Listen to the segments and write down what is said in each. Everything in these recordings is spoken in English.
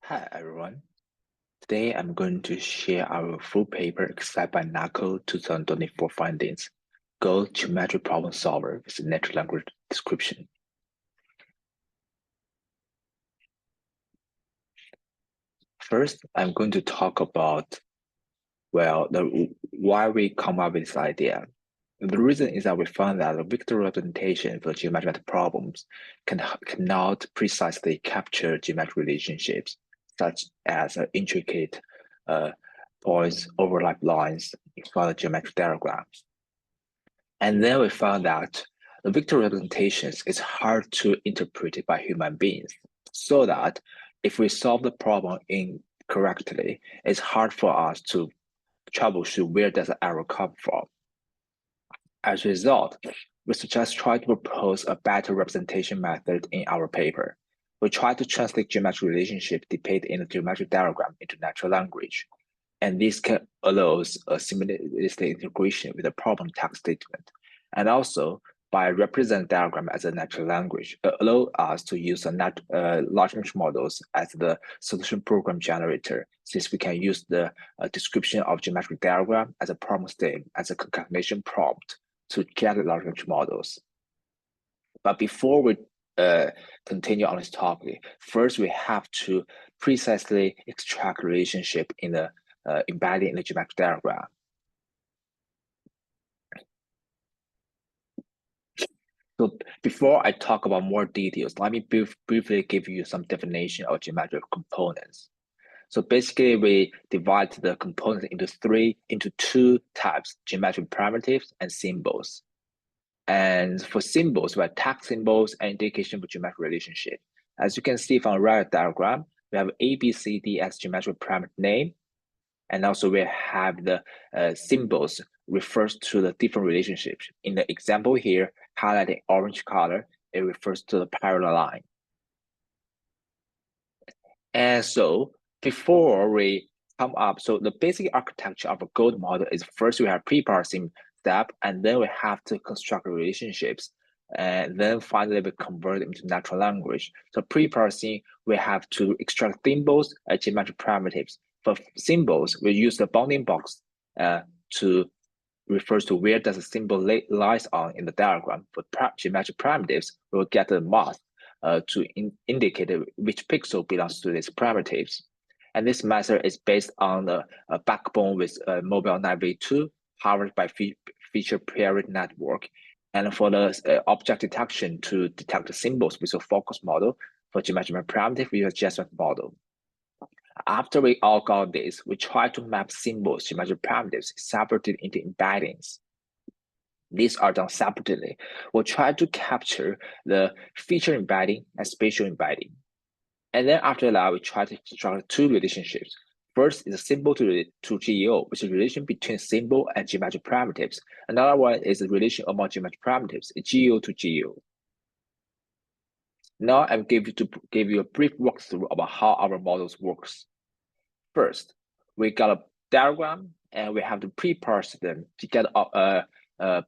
Hi everyone. Today I'm going to share our full paper accepted by NAACL 2024 findings, Go Geometry Problem Solver with Natural Language Description. First, I'm going to talk about, why we come up with this idea. The reason is that we found that the vector representation for geometric problems cannot precisely capture geometric relationships, such as intricate points, overlap lines from the geometric diagrams. And then we found that the vector representations is hard to interpret by human beings, so that if we solve the problem incorrectly, it's hard for us to troubleshoot where does the error come from. As a result, we suggest try to propose a better representation method in our paper. We try to translate geometric relationship depicted in the geometric diagram into natural language, and this can allows a simultaneous integration with the problem text statement, and also by represent diagram as a natural language, allow us to use large language models as the solution program generator, since we can use the description of geometric diagram as a problem statement as a concatenation prompt to get large language models. But before we continue on this topic, first we have to precisely extract relationship in the embedded in the geometric diagram. So before I talk about more details, let me briefly give you some definition of geometric components. So basically, we divide the components into two types: geometric primitives and symbols. And for symbols, we have text symbols and indication for geometric relationship. As you can see from the right diagram, we have A, B, C, D as geometric primitive name, and also we have the symbols refers to the different relationships. In the example here, highlighting orange color, it refers to the parallel line. And so before we come up, so the basic architecture of a gold model is first we have pre-parsing step, and then we have to construct relationships, and then finally we convert it into natural language. So pre-parsing, we have to extract symbols and geometric primitives. For symbols, we use the bounding box to refers to where does the symbol lies on in the diagram. For geometric primitives, we will get the mask to indicate which pixel belongs to these primitives. And this method is based on the backbone with mobile NAV2 powered by feature pairing network. And for the object detection to detect the symbols with a focus model, for geometric primitive, we use a adjustment model. After we all got this, we try to map symbols, geometric primitives separated into embeddings. These are done separately. We'll try to capture the feature embedding and spatial embedding. And then after that, we try to construct two relationships. First is a symbol to GEO, which is a relation between symbol and geometric primitives. Another one is a relation among geometric primitives, GEO to GEO. Now I'm going to give you a brief walkthrough about how our models works. First, we got a diagram, and we have to pre-parse them to get a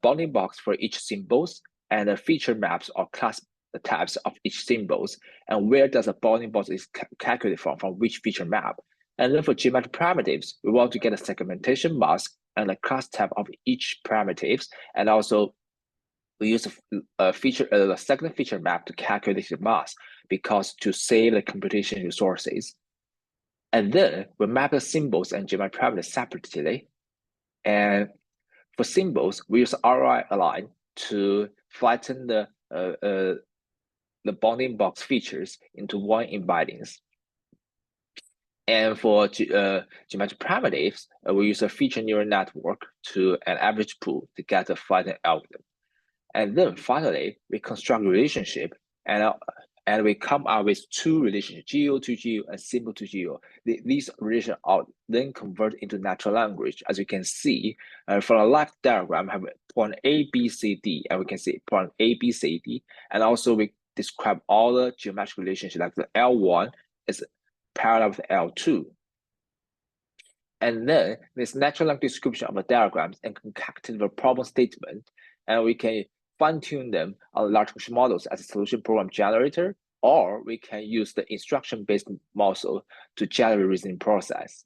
bounding box for each symbols and the feature maps or class types of each symbols, and where does the bounding box is calculated from which feature map. And then for geometric primitives, we want to get a segmentation mask and the class type of each primitives, and also we use the second feature map to calculate the mask because to save the computation resources. And then we map the symbols and geometric primitives separately. And for symbols, we use ROI align to flatten the bounding box features into one embeddings. And for geometric primitives, we use a feature neural network to an average pool to get a flattened algorithm. And then finally, we construct a relationship, and we come up with two relationships, GEO to GEO and symbol to GEO. These relations are then converted into natural language. As you can see, from the left diagram, we have point A, B, C, D, and we can see point A, B, C, D. And also we describe all the geometric relationships, like the L1 is parallel with L2. And then this natural language description of the diagrams and concatenate the problem statement, and we can fine-tune them on large language models as a solution program generator or we can use the instruction-based model to generate reasoning process.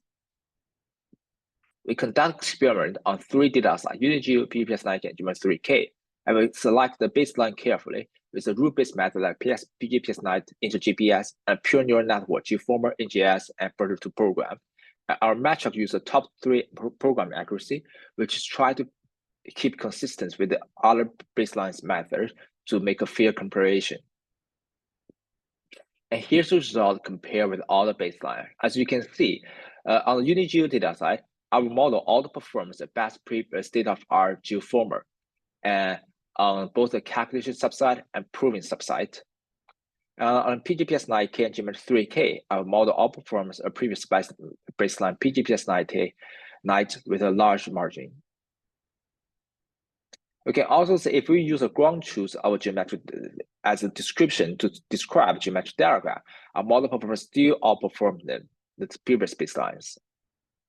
We conduct experiment on 3 datasets, UniGeo, PGPS9K, and Geometry3K, and we select the baseline carefully with a rule-based method like PGPSNet into GPS and pure neural network, Geoformer, NGS, and further to program. Our metric uses the top 3 programming accuracy, which is try to keep consistent with the other baseline methods to make a fair comparison. And here's the result compared with all the baseline. As you can see, on the UniGeo dataset, our model outperforms the best state-of-art Geoformer, and on both the calculation subset and proving subset. On PGPS9K and Geometry3K, our model outperforms a previous baseline PGPS9K with a large margin. We can also say if we use a ground truth of a geometric as a description to describe geometric diagram, our model performance still outperforms the previous baselines.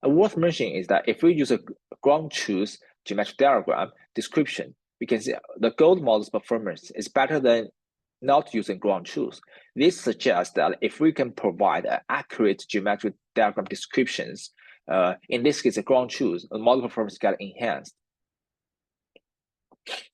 And worth mentioning is that if we use a ground truth geometric diagram description, we can see the gold model's performance is better than not using ground truth. This suggests that if we can provide accurate geometric diagram descriptions, in this case, a ground truth, the model performance gets enhanced.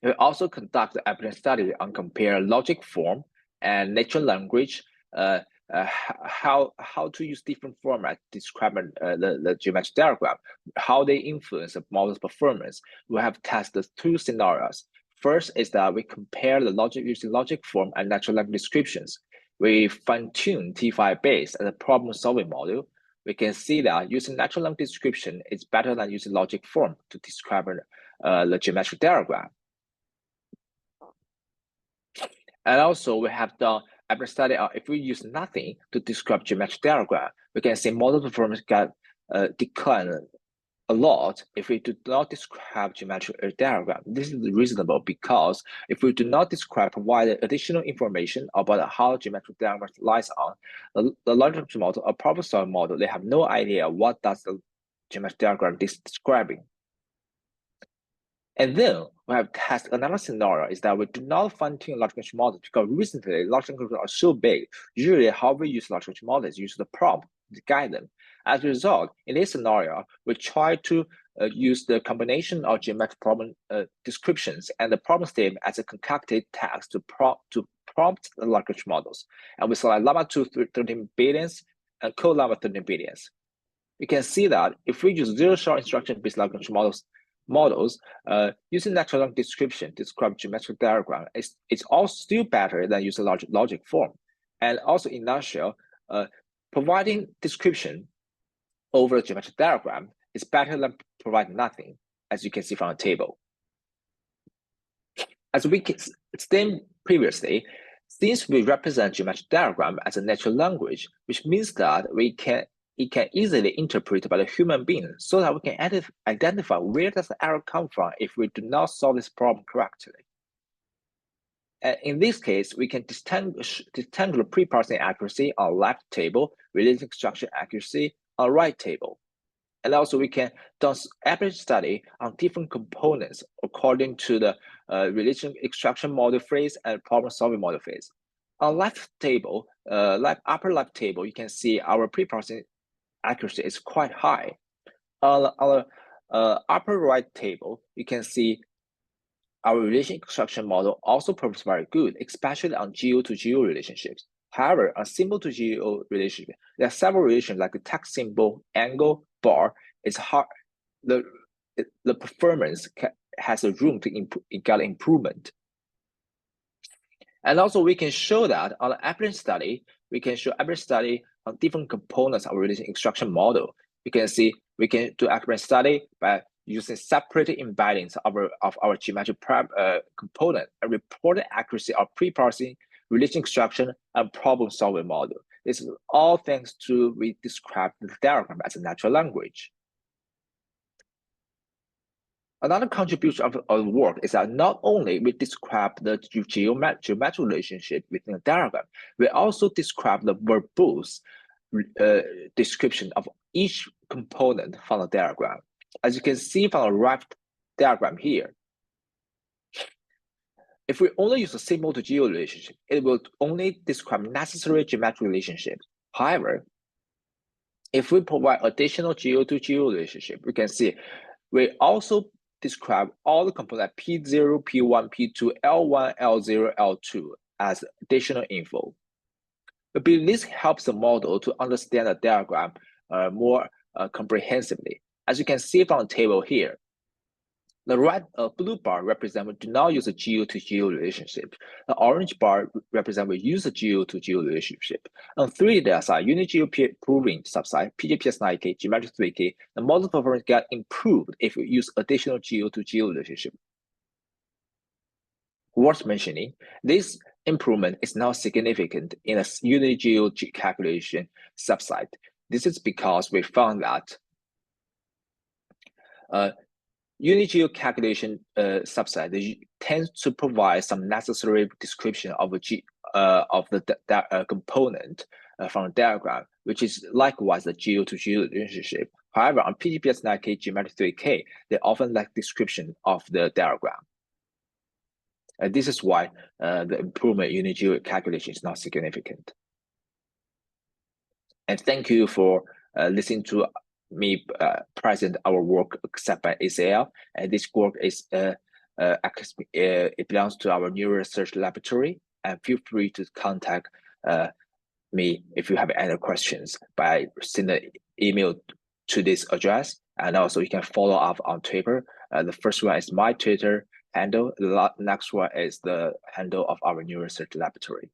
We also conduct the application study on compare logic form and natural language, how to use different formats to describe the geometric diagram, how they influence the model's performance. We have tested 2 scenarios. First is that we compare the logic using logic form and natural language descriptions. We fine-tune T5 base as a problem-solving model. We can see that using natural language description is better than using logic form to describe the geometric diagram. And also, we have done a study on if we use nothing to describe geometric diagram, we can see model performance got decline a lot if we do not describe geometric diagram. This is reasonable because if we do not provide additional information about how geometric diagram lies on, the large language model or problem-solving model, they have no idea what does the geometric diagram is describing. And then we have tested another scenario is that we do not fine-tune large language models because recently large language models are so big. Usually how we use large language models is use the prompt to guide them. As a result, in this scenario, we try to use the combination of geometric problem descriptions and the problem statement as a concocted text to prompt the large language models. And we select llama 2 13 billions and code llama 13 billions. We can see that if we use zero-shot instruction-based large language models, using natural language description to describe geometric diagram it's also still better than using logic form. And also in nutshell, providing description over geometric diagram is better than providing nothing, as you can see from the table. As we explained previously, since we represent geometric diagram as a natural language, which means that it can easily interpret by the human being so that we can identify where does the error come from if we do not solve this problem correctly. In this case, we can distinguish pre-parsing accuracy on left table, related instruction accuracy on right table. And also we can do average study on different components according to the relation extraction model phase and problem solving model phase. On left table, upper left table, you can see our pre-parsing accuracy is quite high. On the upper right table, you can see our relation extraction model also performs very good, especially on geo to geo relationships. However, on symbol to geo relationship, there are several relations like the text symbol, angle, bar. It's hard. The performance has a room to get improvement. And also we can show that on the average study, we can show average study on different components of relation extraction model. You can see we can do average study by using separate embeddings of our geometric component and report the accuracy of pre-parsing, relation extraction, and problem-solving model. This is all thanks to we describe the diagram as a natural language. Another contribution of our work is that not only we describe the geometric relationship within a diagram, we also describe the verbose description of each component from the diagram. As you can see from the right diagram here, If we only use a symbol to geo relationship, it will only describe necessary geometric relationships. However, if we provide additional geo to geo relationship, we can see we also describe all the components P0, P1, P2, L1, L0, L2 as additional info. I believe this helps the model to understand the diagram more comprehensively. As you can see from the table here, the red blue bar represents we do not use a geo to geo relationship. The orange bar represents we use a geo to geo relationship. On 3D data side, UniGeo proving subset, PGPS9K, Geometry3K, the model performance get improved if we use additional geo to geo relationship. Worth mentioning, this improvement is not significant in a UniGeo calculation subset. This is because we found that UniGeo calculation subset tends to provide some necessary description of the component from the diagram, which is likewise the geo to geo relationship. However, on PGPS9K, Geometry3K, they often lack description of the diagram. This is why the improvement in UniGeo calculation is not significant. And thank you for listening to me present our work accepted by NAACL. And this work is it belongs to our new research laboratory. And feel free to contact me if you have any questions by sending an email to this address. And also you can follow up on Twitter. The first one is my Twitter handle. The next one is the handle of our new research laboratory.